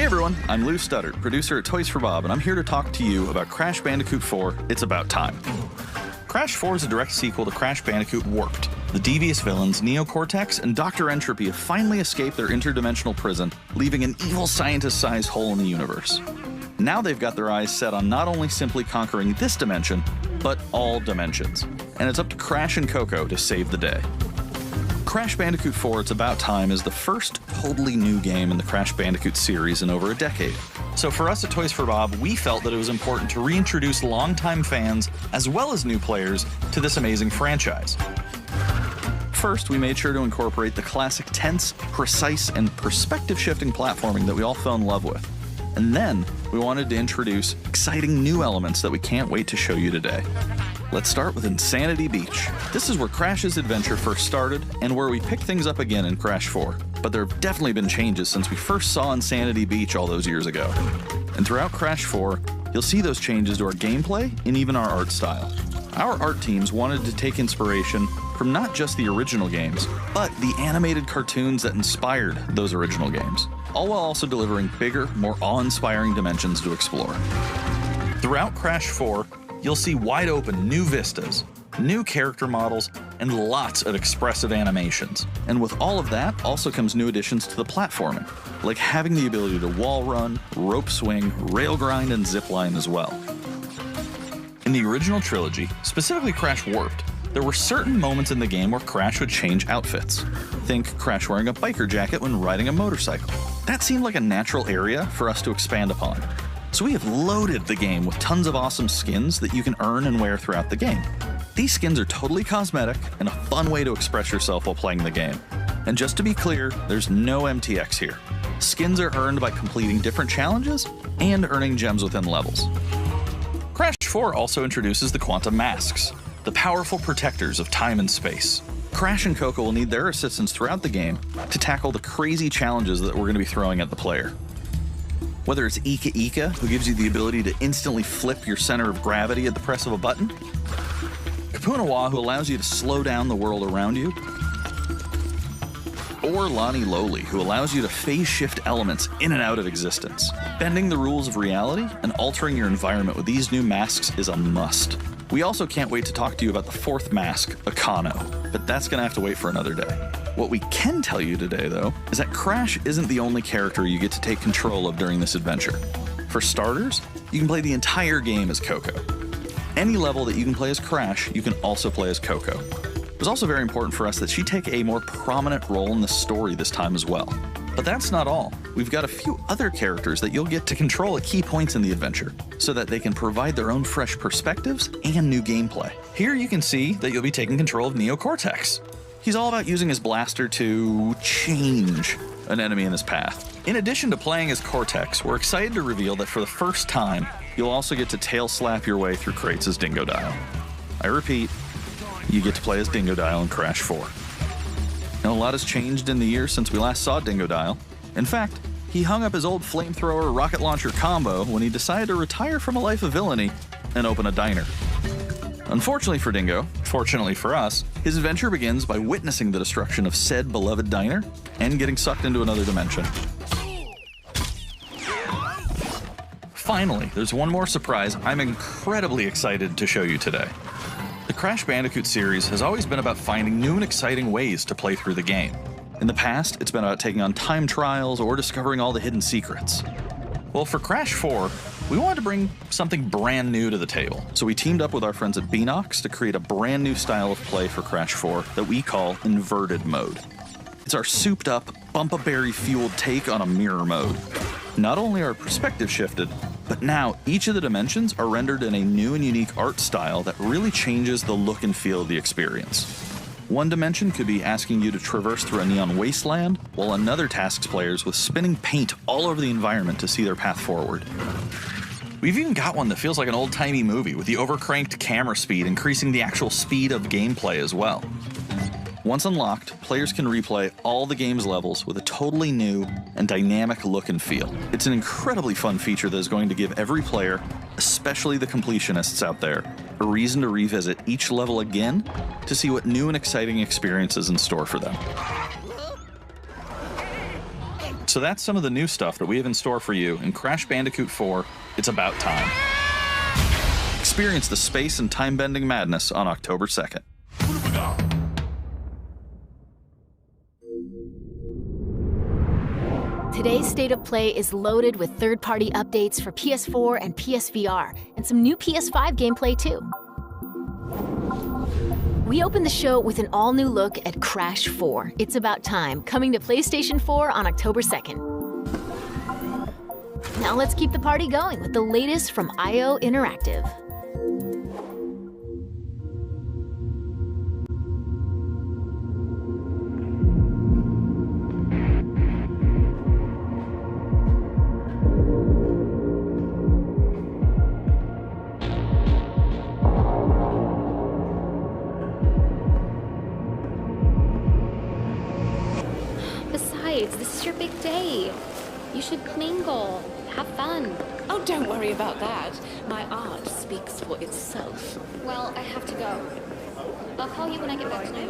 everyone, I'm Lou Studdard, producer at Toys for Bob, and I'm here to talk to you about Crash Bandicoot 4, It's About Time. Crash 4 is a direct sequel to Crash Bandicoot Warped. The devious villains, Neo Cortex and Dr. Entropy, have finally escaped their interdimensional prison, leaving an evil scientist-sized hole in the universe. Now they've got their eyes set on not only simply conquering this dimension, but all dimensions. And it's up to Crash and Coco to save the day. Crash Bandicoot 4 It's About Time is the first totally new game in the Crash Bandicoot series in over a decade. So for us at Toys for Bob, we felt that it was important to reintroduce longtime fans, as well as new players, to this amazing franchise. First, we made sure to incorporate the classic tense, precise, and perspective-shifting platforming that we all fell in love with. And then, we wanted to introduce exciting new elements that we can't wait to show you today. Let's start with Insanity Beach. This is where Crash's adventure first started, and where we pick things up again in Crash 4. But there have definitely been changes since we first saw Insanity Beach all those years ago. And throughout Crash 4, you'll see those changes to our gameplay and even our art style. Our art teams wanted to take inspiration from not just the original games, but the animated cartoons that inspired those original games, all while also delivering bigger, more awe-inspiring dimensions to explore. Throughout Crash 4, you'll see wide-open new vistas, new character models, and lots of expressive animations. And with all of that also comes new additions to the platforming, like having the ability to wall run, rope swing, rail grind, and zipline as well. In the original trilogy, specifically Crash Warped, there were certain moments in the game where Crash would change outfits. Think Crash wearing a biker jacket when riding a motorcycle. That seemed like a natural area for us to expand upon. So we have loaded the game with tons of awesome skins that you can earn and wear throughout the game. These skins are totally cosmetic and a fun way to express yourself while playing the game. And just to be clear, there's no MTX here. Skins are earned by completing different challenges and earning gems within levels. Crash 4 also introduces the Quantum Masks, the powerful protectors of time and space. Crash and Coco will need their assistance throughout the game to tackle the crazy challenges that we're going to be throwing at the player. Whether it's Ika Ika, who gives you the ability to instantly flip your center of gravity at the press of a button, Kapunawa, who allows you to slow down the world around you, or Lani Loli, who allows you to phase shift elements in and out of existence. Bending the rules of reality and altering your environment with these new masks is a must. We also can't wait to talk to you about the fourth mask, Akano, but that's gonna have to wait for another day. What we can tell you today, though, is that Crash isn't the only character you get to take control of during this adventure. For starters, you can play the entire game as Coco. Any level that you can play as Crash, you can also play as Coco. It was also very important for us that she take a more prominent role in the story this time as well. But that's not all. We've got a few other characters that you'll get to control at key points in the adventure, so that they can provide their own fresh perspectives and new gameplay. Here you can see that you'll be taking control of Neo Cortex. He's all about using his blaster to change an enemy in his path. In addition to playing as Cortex, we're excited to reveal that for the first time, you'll also get to tail slap your way through crates as Dingodile. I repeat, you get to play as Dingodile in Crash 4. Now, a lot has changed in the years since we last saw Dingodile. In fact, he hung up his old flamethrower rocket launcher combo when he decided to retire from a life of villainy and open a diner. Unfortunately for Dingo, fortunately for us, his adventure begins by witnessing the destruction of said beloved diner and getting sucked into another dimension. Finally, there's one more surprise I'm incredibly excited to show you today. The Crash Bandicoot series has always been about finding new and exciting ways to play through the game. In the past, it's been about taking on time trials or discovering all the hidden secrets. Well, for Crash 4, we wanted to bring something brand new to the table, so we teamed up with our friends at Beanox to create a brand new style of play for Crash 4 that we call Inverted Mode. It's our souped-up, bumpa-berry-fueled take on a mirror mode. Not only are perspective shifted, but now each of the dimensions are rendered in a new and unique art style that really changes the look and feel of the experience. One dimension could be asking you to traverse through a neon wasteland, while another tasks players with spinning paint all over the environment to see their path forward. We've even got one that feels like an old-timey movie, with the overcranked camera speed increasing the actual speed of gameplay as well. Once unlocked, players can replay all the game's levels with a totally new and dynamic look and feel. It's an incredibly fun feature that is going to give every player, especially the completionists out there, a reason to revisit each level again to see what new and exciting experiences in store for them. So that's some of the new stuff that we have in store for you in Crash Bandicoot 4, It's About Time. Experience the space and time-bending madness on October 2nd. Today's State of Play is loaded with third-party updates for PS4 and PSVR, and some new PS5 gameplay too. We open the show with an all-new look at Crash 4, It's About Time, coming to PlayStation 4 on October 2nd. Now let's keep the party going with the latest from IO Interactive. This is your big day. You should mingle, have fun. Oh, don't worry about that. My art speaks for itself. Well, I have to go. I'll call you when I get back tonight.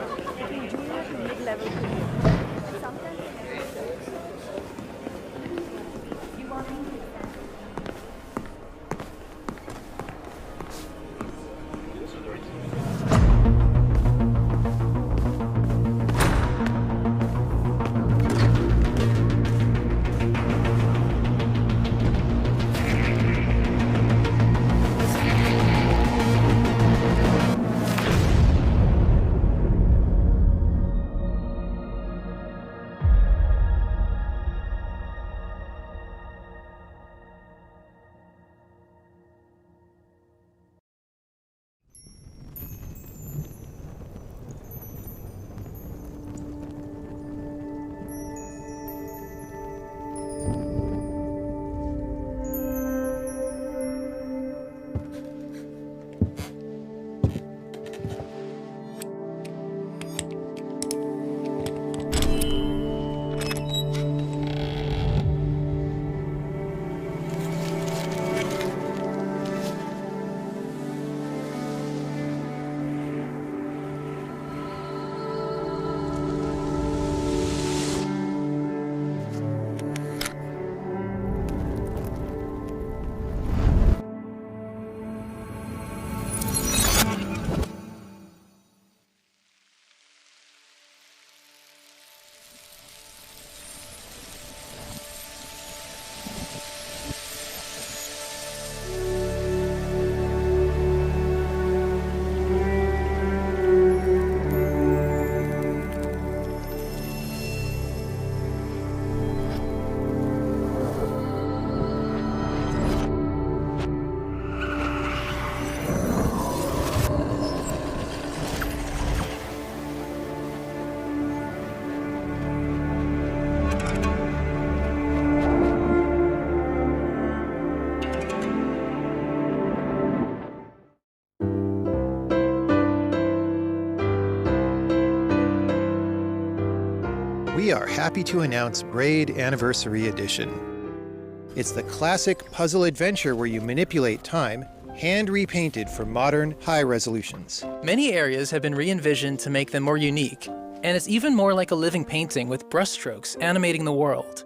We are happy to announce Braid Anniversary Edition. It's the classic puzzle adventure where you manipulate time, hand repainted for modern, high resolutions. Many areas have been re-envisioned to make them more unique, and it's even more like a living painting with brushstrokes animating the world.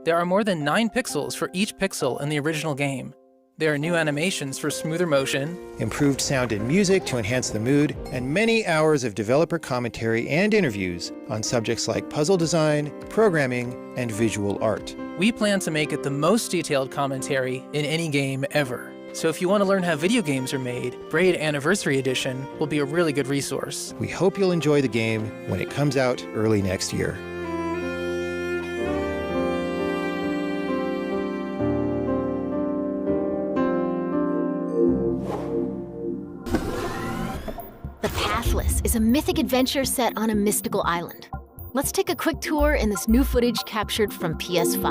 There are more than 9 pixels for each pixel in the original game. There are new animations for smoother motion, improved sound and music to enhance the mood, and many hours of developer commentary and interviews on subjects like puzzle design, programming, and visual art. We plan to make it the most detailed commentary in any game ever. So if you want to learn how video games are made, Braid Anniversary Edition will be a really good resource. We hope you'll enjoy the game when it comes out early next year. The Pathless is a mythic adventure set on a mystical island. Let's take a quick tour in this new footage captured from PS5.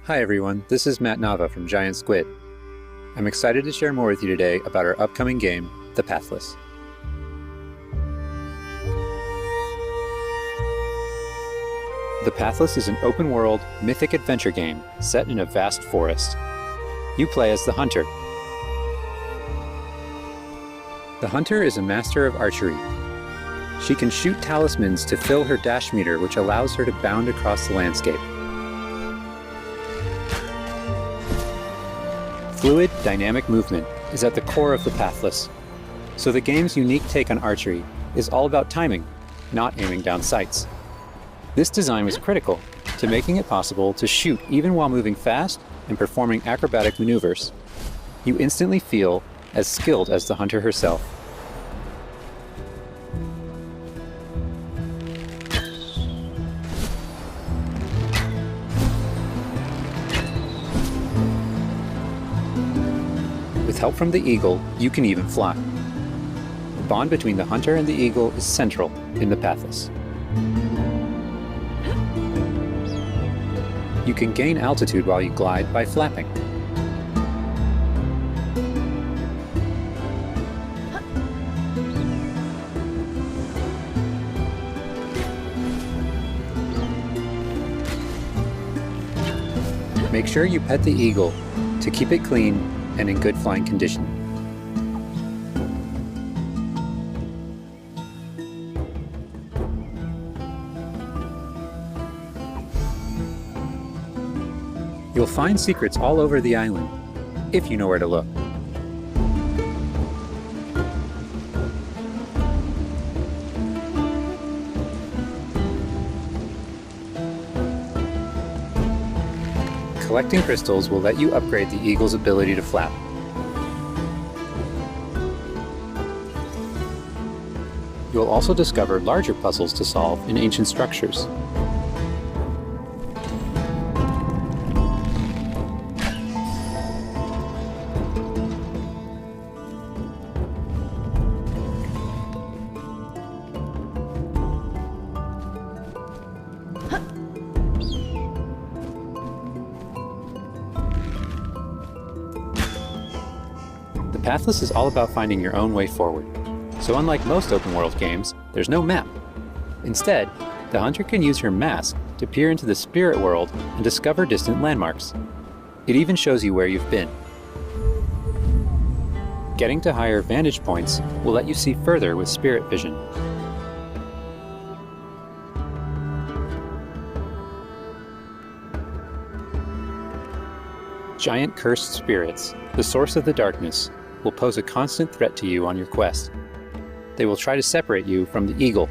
Hi everyone, this is Matt Nava from Giant Squid. I'm excited to share more with you today about our upcoming game, The Pathless. The Pathless is an open-world, mythic adventure game set in a vast forest. You play as the Hunter. The Hunter is a master of archery. She can shoot talismans to fill her dash meter, which allows her to bound across the landscape. Fluid, dynamic movement is at the core of the Pathless, so the game's unique take on archery is all about timing, not aiming down sights. This design was critical to making it possible to shoot even while moving fast and performing acrobatic maneuvers. You instantly feel as skilled as the hunter herself. With help from the eagle, you can even fly. The bond between the hunter and the eagle is central in the Pathless. You can gain altitude while you glide by flapping. Make sure you pet the eagle to keep it clean and in good flying condition. You'll find secrets all over the island, if you know where to look. Collecting crystals will let you upgrade the eagle's ability to flap. You'll also discover larger puzzles to solve in ancient structures. The Pathless is all about finding your own way forward. So unlike most open-world games, there's no map. Instead, the hunter can use her mask to peer into the spirit world and discover distant landmarks. It even shows you where you've been. Getting to higher vantage points will let you see further with spirit vision. Giant cursed spirits, the source of the darkness, will pose a constant threat to you on your quest. They will try to separate you from the eagle.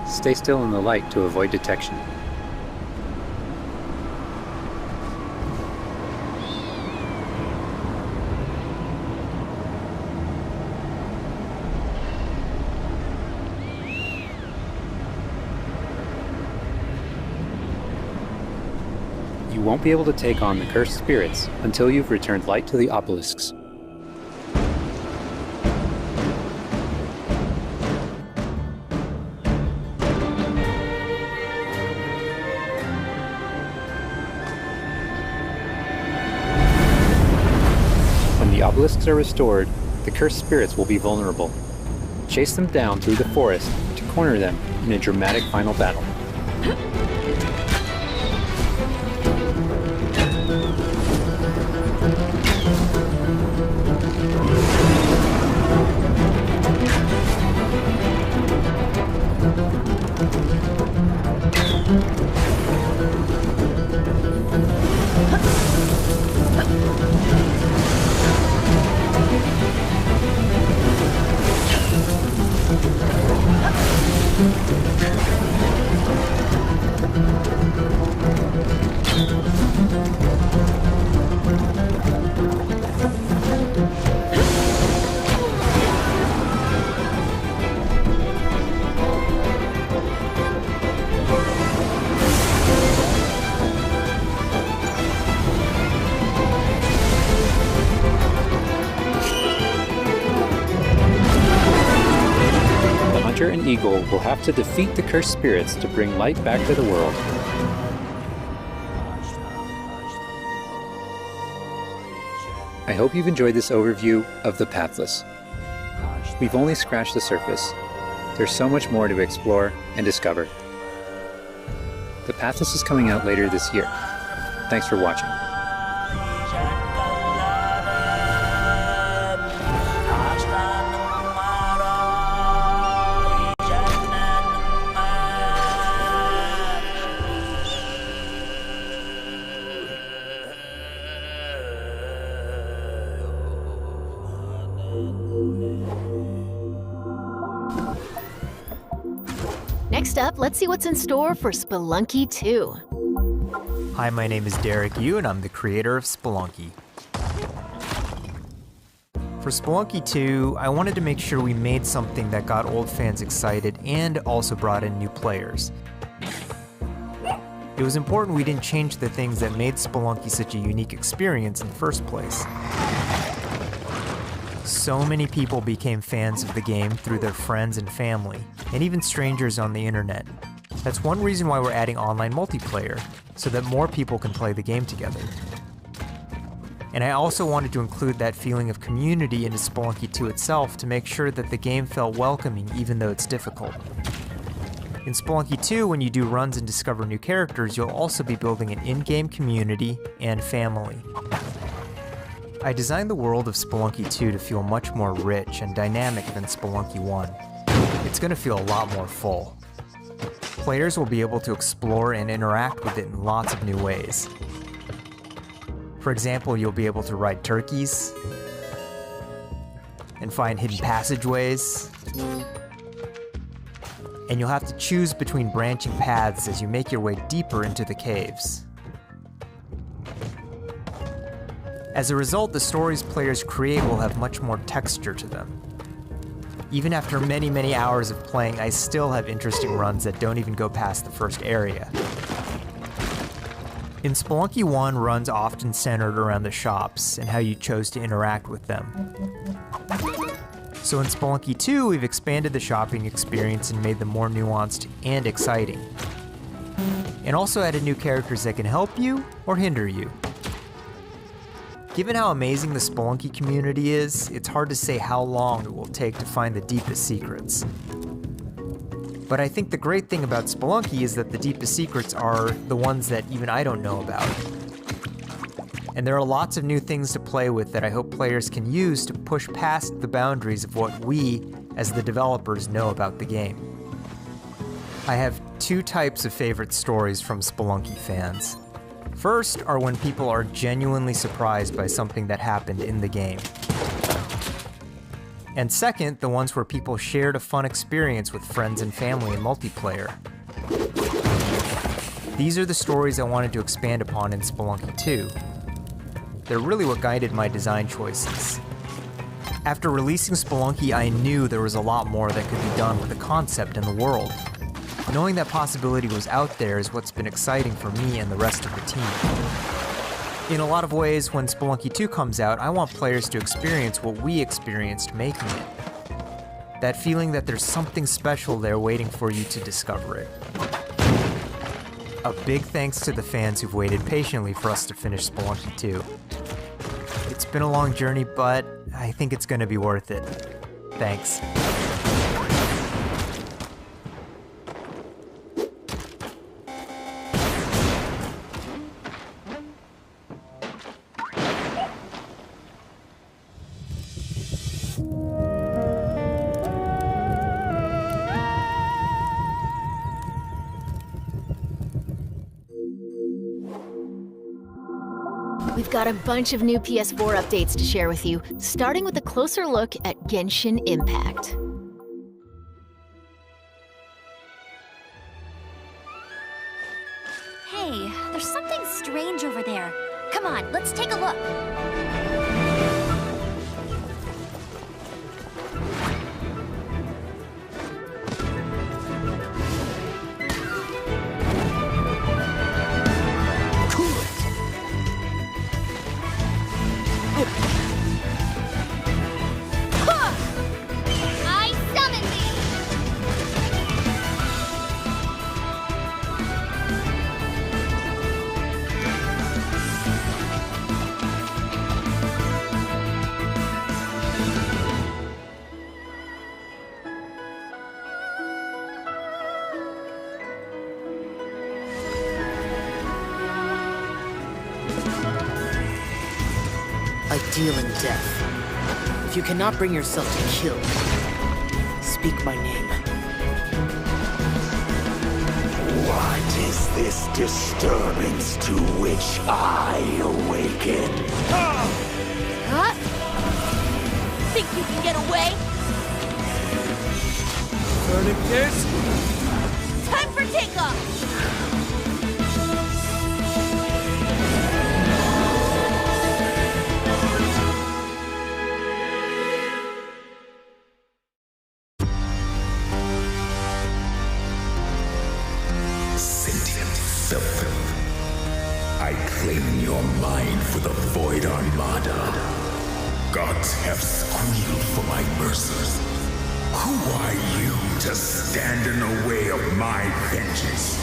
Stay still in the light to avoid detection. You won't be able to take on the cursed spirits until you've returned light to the obelisks. When the obelisks are restored, the cursed spirits will be vulnerable. Chase them down through the forest to corner them in a dramatic final battle. And eagle will have to defeat the cursed spirits to bring light back to the world. I hope you've enjoyed this overview of the Pathless. We've only scratched the surface. There's so much more to explore and discover. The Pathless is coming out later this year. Thanks for watching. Next up, let's see what's in store for Spelunky 2. Hi, my name is Derek Yu, and I'm the creator of Spelunky. For Spelunky 2, I wanted to make sure we made something that got old fans excited and also brought in new players. It was important we didn't change the things that made Spelunky such a unique experience in the first place. So many people became fans of the game through their friends and family, and even strangers on the internet. That's one reason why we're adding online multiplayer, so that more people can play the game together. And I also wanted to include that feeling of community into Spelunky 2 itself to make sure that the game felt welcoming even though it's difficult. In Spelunky 2, when you do runs and discover new characters, you'll also be building an in-game community and family. I designed the world of Spelunky 2 to feel much more rich and dynamic than Spelunky 1. It's going to feel a lot more full. Players will be able to explore and interact with it in lots of new ways. For example, you'll be able to ride turkeys, and find hidden passageways, and you'll have to choose between branching paths as you make your way deeper into the caves. As a result, the stories players create will have much more texture to them. Even after many, many hours of playing, I still have interesting runs that don't even go past the first area. In Spelunky 1, runs often centered around the shops and how you chose to interact with them. So in Spelunky 2, we've expanded the shopping experience and made them more nuanced and exciting. And also added new characters that can help you or hinder you. Given how amazing the Spelunky community is, it's hard to say how long it will take to find the deepest secrets. But I think the great thing about Spelunky is that the deepest secrets are the ones that even I don't know about. And there are lots of new things to play with that I hope players can use to push past the boundaries of what we, as the developers, know about the game. I have two types of favorite stories from Spelunky fans. First are when people are genuinely surprised by something that happened in the game. And second, the ones where people shared a fun experience with friends and family in multiplayer. These are the stories I wanted to expand upon in Spelunky 2. They're really what guided my design choices. After releasing Spelunky, I knew there was a lot more that could be done with the concept and the world. Knowing that possibility was out there is what's been exciting for me and the rest of the team. In a lot of ways, when Spelunky 2 comes out, I want players to experience what we experienced making it. That feeling that there's something special there waiting for you to discover it. A big thanks to the fans who've waited patiently for us to finish Spelunky 2. It's been a long journey, but I think it's going to be worth it. Thanks. We've got a bunch of new PS4 updates to share with you, starting with a closer look at Genshin Impact. Hey, there's something strange over there. Come on, let's take a look. I summon thee! I deal in death. If you cannot bring yourself to kill, speak my name. What is this disturbance to which I awaken? Huh? Think you can get away? Tourniquets? Time for takeoff! Sentient filth. I claim your mind for the Void Armada. Gods have squealed for my mercies. Who are you to stand in the way of my vengeance?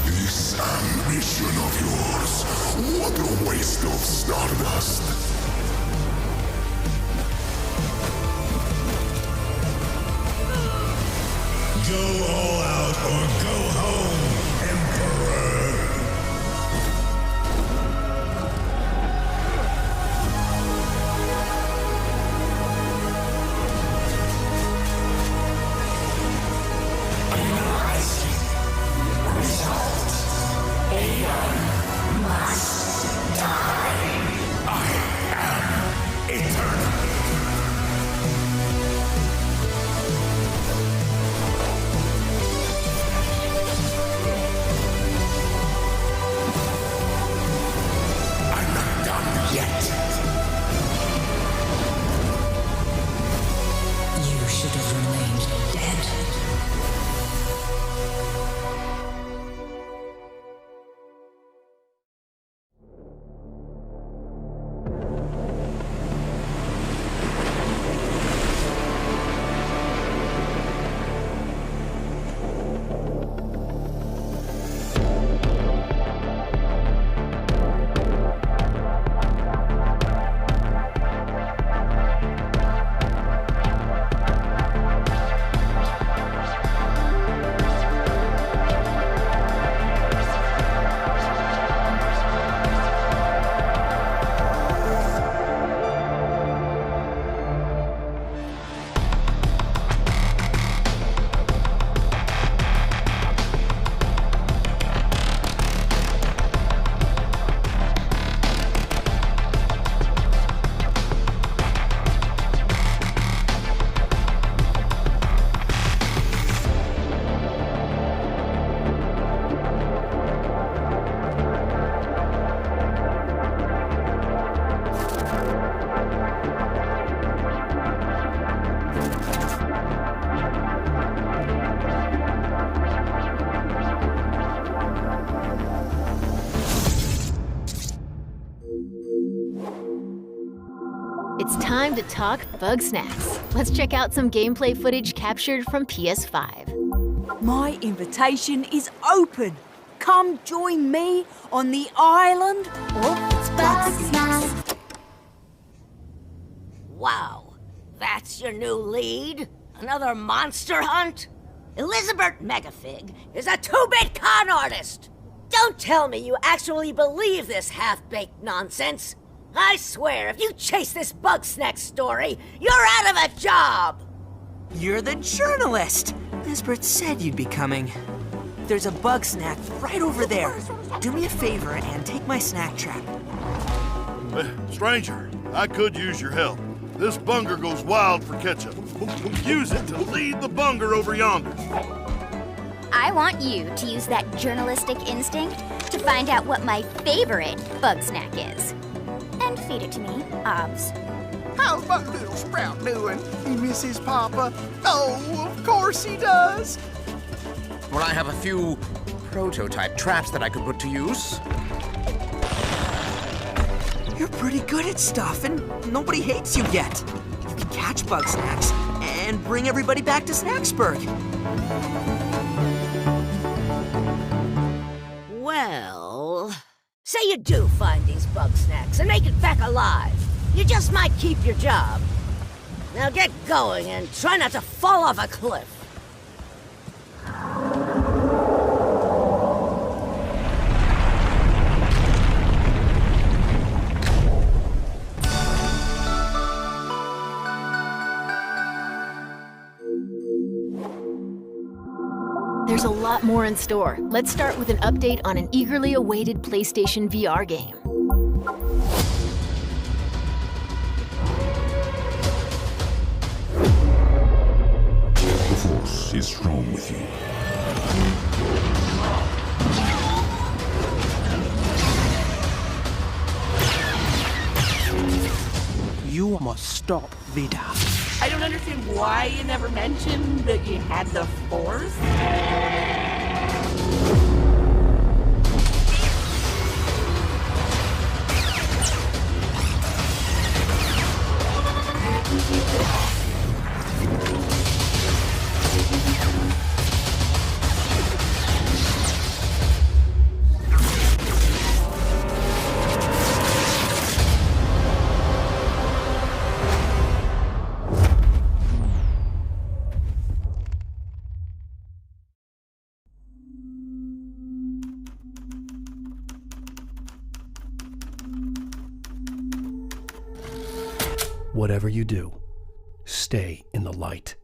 This ambition of yours, what a waste of stardust. Go all out or go home, Emperor! Result. Aeon must die. I am eternal. You should have remained dead. It's time to talk bug snacks. Let's check out some gameplay footage captured from PS5. My invitation is open. Come join me on the island of bug snacks. Wow, that's your new lead? Another monster hunt? Elizabeth Megafig is a 2-bit con artist! Don't tell me you actually believe this half-baked nonsense! I swear, if you chase this bug snack story, you're out of a job! You're the journalist! Lisbeth said you'd be coming. There's a bug snack right over there. Do me a favor and take my snack trap. Stranger, I could use your help. This bunger goes wild for ketchup. Use it to lead the bunger over yonder. I want you to use that journalistic instinct to find out what my favorite bug snack is. And feed it to me, obs. How's my little sprout doing? He misses Papa? Oh, of course he does. Well, I have a few prototype traps that I could put to use. You're pretty good at stuff, and nobody hates you yet. You can catch bug snacks and bring everybody back to Snacksburg. Well, say you do find these bug snacks and make it back alive. You just might keep your job. Now get going and try not to fall off a cliff. there's a lot more in store. Let's start with an update on an eagerly awaited PlayStation VR game. The Force is strong with you. You must stop Vida. I don't understand why you never mentioned that you had the Force. Whatever you do, stay in the light.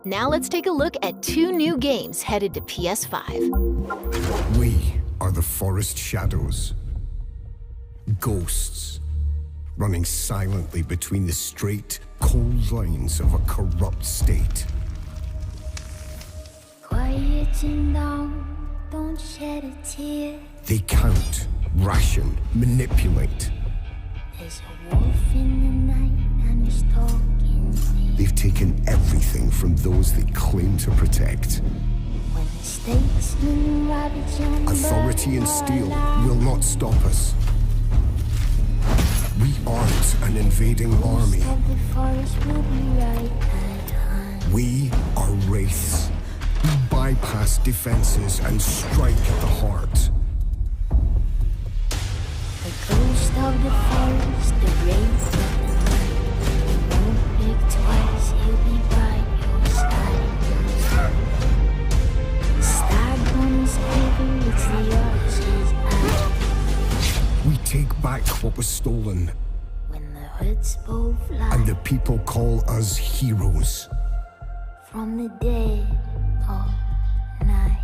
Now let's take a look at 2 new games headed to PS5. We are the forest shadows. Ghosts, running silently between the straight, cold lines of a corrupt state. Quieten down, don't shed a tear. They count, ration, manipulate. There's a wolf in the night and he's talking to me. They've taken everything from those they claim to protect. When the stakes loom ravage on Authority and steel will not stop us. We aren't an invading army. Of the forest will be right. We are wraiths. We bypass defenses and strike at the heart. The ghost of the forest, the wraith of the night. Won't blink twice, he'll be by your side. Star comes heavy, it's the archer's eye. We take back what was stolen, When the hoods both fly and the people call us heroes. from the dead of night.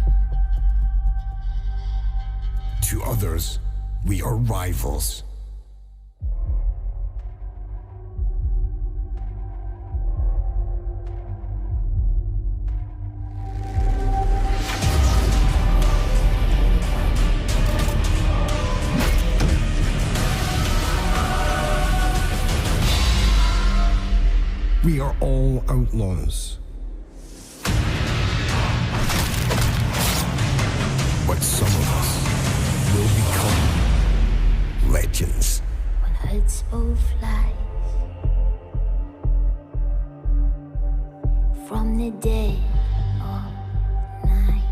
To others, we are rivals. We are all outlaws. But some of us will become legends. When hoods both fly from the dead of night.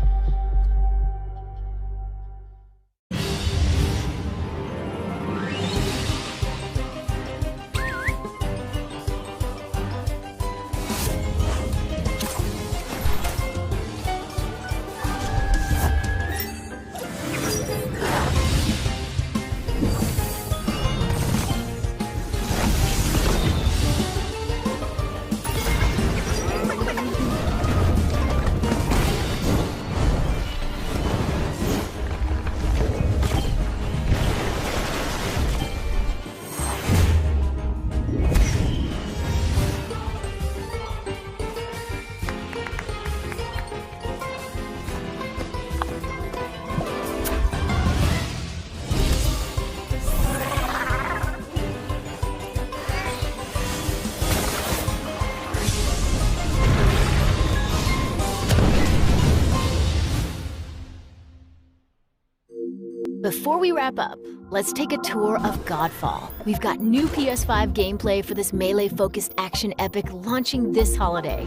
Before we wrap up, let's take a tour of Godfall. We've got new PS5 gameplay for this melee-focused action epic launching this holiday.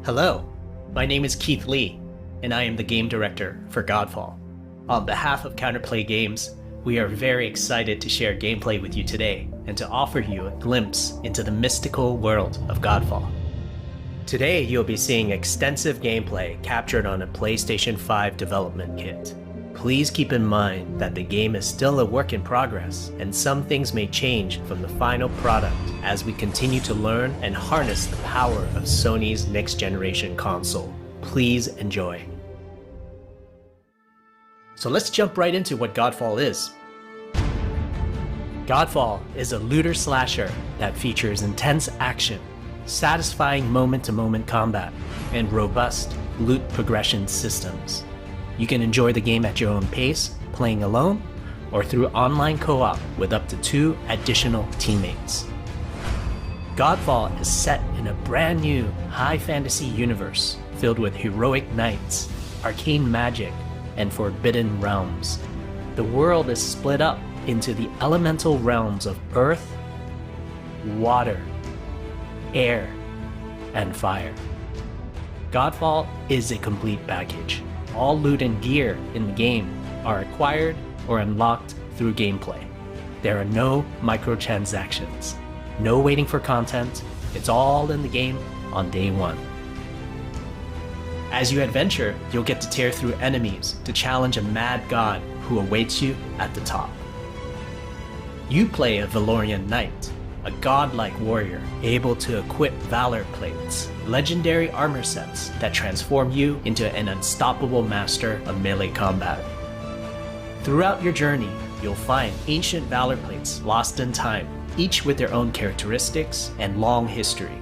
Hello, my name is Keith Lee, and I am the game director for Godfall. On behalf of Counterplay Games, we are very excited to share gameplay with you today and to offer you a glimpse into the mystical world of Godfall. Today, you'll be seeing extensive gameplay captured on a PlayStation 5 development kit. Please keep in mind that the game is still a work in progress, and some things may change from the final product as we continue to learn and harness the power of Sony's next-generation console. Please enjoy. So let's jump right into what Godfall is. Godfall is a looter slasher that features intense action, satisfying moment-to-moment combat, and robust loot progression systems. You can enjoy the game at your own pace, playing alone, or through online co-op with up to 2 additional teammates. Godfall is set in a brand new high fantasy universe filled with heroic knights, arcane magic, and forbidden realms. The world is split up into the elemental realms of earth, water, air, and fire. Godfall is a complete package. All loot and gear in the game are acquired or unlocked through gameplay. There are no microtransactions, no waiting for content. It's all in the game on day one. As you adventure, you'll get to tear through enemies to challenge a mad god who awaits you at the top. You play a Valorian knight, a godlike warrior able to equip valor plates, legendary armor sets that transform you into an unstoppable master of melee combat. Throughout your journey, you'll find ancient valor plates lost in time, each with their own characteristics and long history.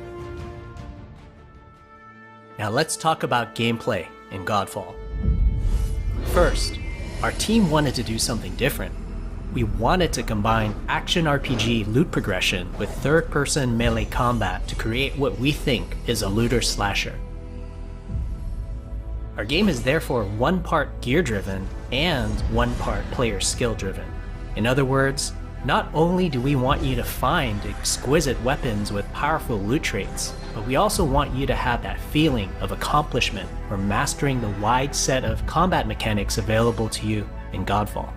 Now let's talk about gameplay in Godfall. First, our team wanted to do something different. We wanted to combine action RPG loot progression with third-person melee combat to create what we think is a looter slasher. Our game is therefore one part gear-driven and one part player skill-driven. In other words, not only do we want you to find exquisite weapons with powerful loot traits, but we also want you to have that feeling of accomplishment or mastering the wide set of combat mechanics available to you in Godfall.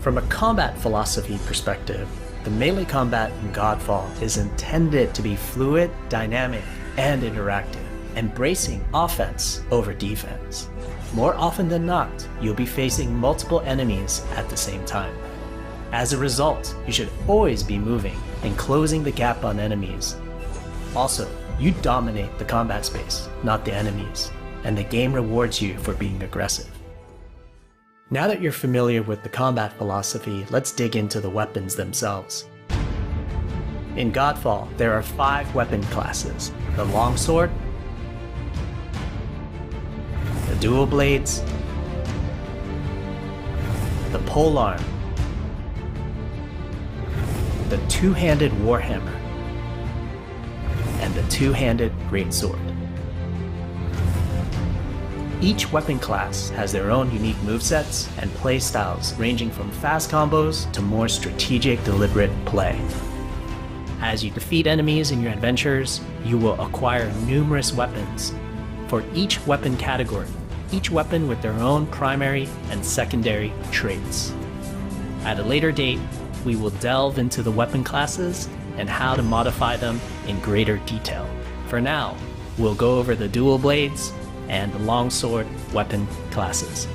From a combat philosophy perspective, the melee combat in Godfall is intended to be fluid, dynamic, and interactive, embracing offense over defense. More often than not, you'll be facing multiple enemies at the same time. As a result, you should always be moving and closing the gap on enemies. Also, you dominate the combat space, not the enemies, and the game rewards you for being aggressive. Now that you're familiar with the combat philosophy, let's dig into the weapons themselves. In Godfall, there are 5 weapon classes: the longsword, the dual blades, the polearm, the two-handed warhammer, and the two-handed greatsword. Each weapon class has their own unique movesets and playstyles, ranging from fast combos to more strategic, deliberate play. As you defeat enemies in your adventures, you will acquire numerous weapons. For each weapon category, each weapon with their own primary and secondary traits. At a later date, we will delve into the weapon classes and how to modify them in greater detail. For now, we'll go over the dual blades and the longsword weapon classes.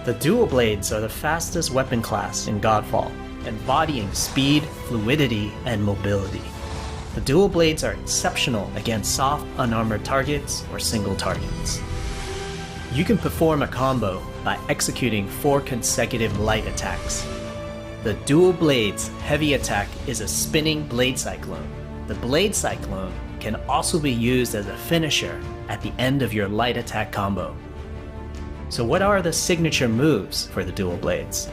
The dual blades are the fastest weapon class in Godfall, embodying speed, fluidity, and mobility. The dual blades are exceptional against soft, unarmored targets or single targets. You can perform a combo by executing 4 consecutive light attacks. The dual blades heavy attack is a spinning blade cyclone. The blade cyclone can also be used as a finisher at the end of your light attack combo. So what are the signature moves for the dual blades?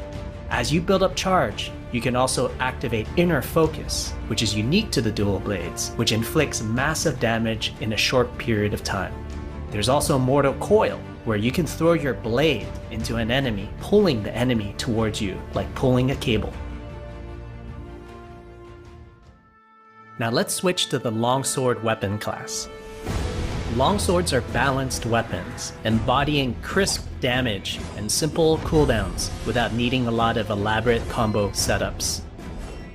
As you build up charge, you can also activate Inner Focus, which is unique to the dual blades, which inflicts massive damage in a short period of time. There's also Mortal Coil, where you can throw your blade into an enemy, pulling the enemy towards you, like pulling a cable. Now let's switch to the longsword weapon class. Longswords are balanced weapons, embodying crisp damage and simple cooldowns without needing a lot of elaborate combo setups.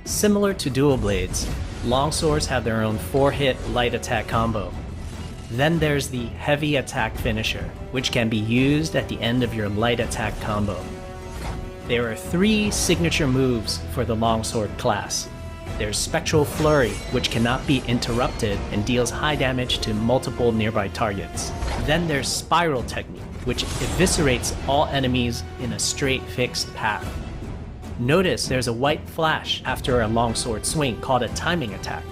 Similar to dual blades, longswords have their own 4-hit light attack combo. Then there's the heavy attack finisher, which can be used at the end of your light attack combo. There are 3 signature moves for the longsword class. There's Spectral Flurry, which cannot be interrupted and deals high damage to multiple nearby targets. Then there's Spiral Technique, which eviscerates all enemies in a straight fixed path. Notice there's a white flash after a longsword swing called a timing attack.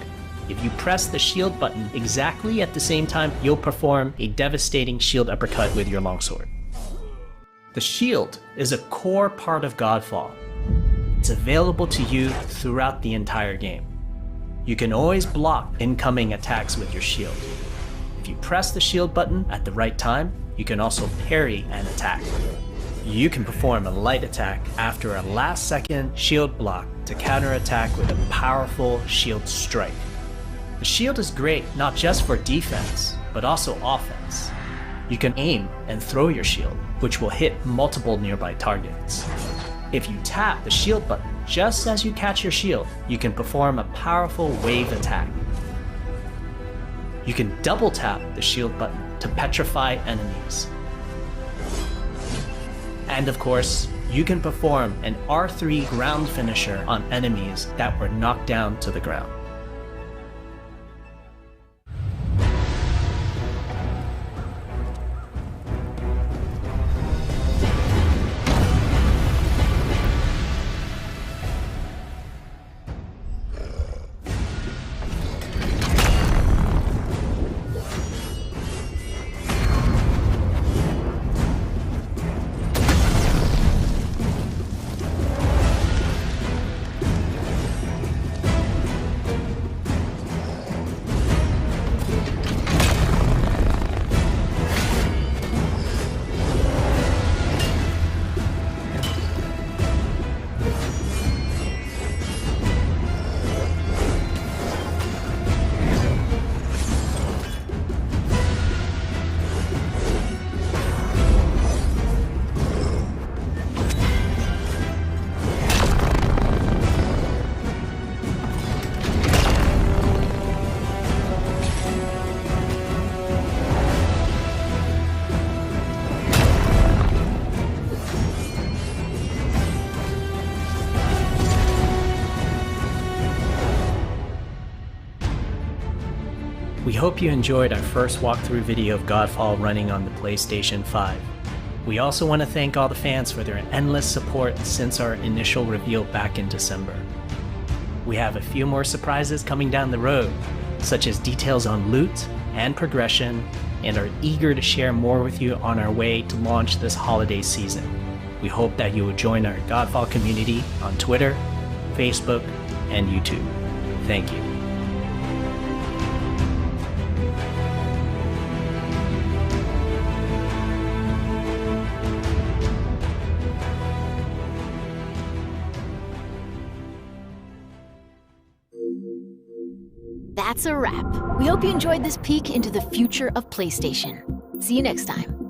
If you press the shield button exactly at the same time, you'll perform a devastating shield uppercut with your longsword. The shield is a core part of Godfall. It's available to you throughout the entire game. You can always block incoming attacks with your shield. If you press the shield button at the right time, you can also parry an attack. You can perform a light attack after a last-second shield block to counterattack with a powerful shield strike. The shield is great not just for defense, but also offense. You can aim and throw your shield, which will hit multiple nearby targets. If you tap the shield button just as you catch your shield, you can perform a powerful wave attack. You can double tap the shield button to petrify enemies. And of course, you can perform an R3 ground finisher on enemies that were knocked down to the ground. We hope you enjoyed our first walkthrough video of Godfall running on the PlayStation 5. We also want to thank all the fans for their endless support since our initial reveal back in December. We have a few more surprises coming down the road, such as details on loot and progression, and are eager to share more with you on our way to launch this holiday season. We hope that you will join our Godfall community on Twitter, Facebook, and YouTube. Thank you. That's a wrap. We hope you enjoyed this peek into the future of PlayStation. See you next time.